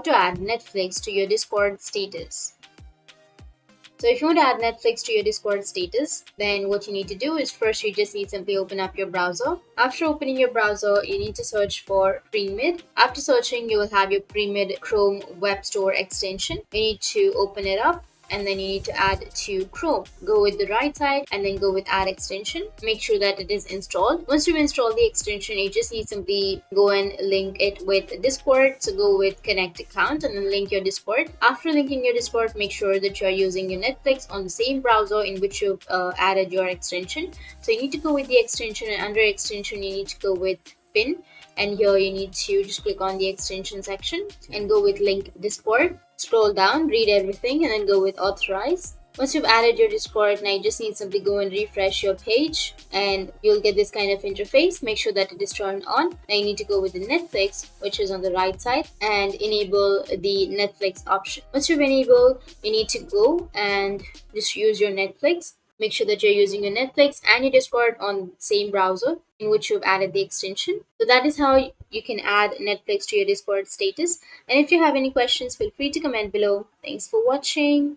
to add Netflix to your Discord status. So if you want to add Netflix to your Discord status, then what you need to do is first you just need simply open up your browser. After opening your browser, you need to search for PreMiD. After searching, you will have your PreMiD Chrome Web Store extension. You need to open it up, and then you need to add to Chrome. Go with the right side and then go with add extension. Make sure that it is installed. Once you've installed the extension, you just need simply go and link it with Discord. So go with connect account and then link your Discord. After linking your Discord, make sure that you are using your Netflix on the same browser in which you've added your extension. So you need to go with the extension, and under extension you need to go with pin, and here you need to just click on the extension section and go with link Discord. Scroll down, read everything, and then go with authorize. Once you've added your Discord, now you just need simply go and refresh your page and you'll get this kind of interface. Make sure that it is turned on. Now you need to go with the Netflix, which is on the right side, and enable the Netflix option. Once you've enabled, you need to go and just use your Netflix. Make sure that you're using your Netflix and your Discord on the same browser in which you've added the extension. So that is how you can add Netflix to your Discord status. And if you have any questions, feel free to comment below. Thanks for watching.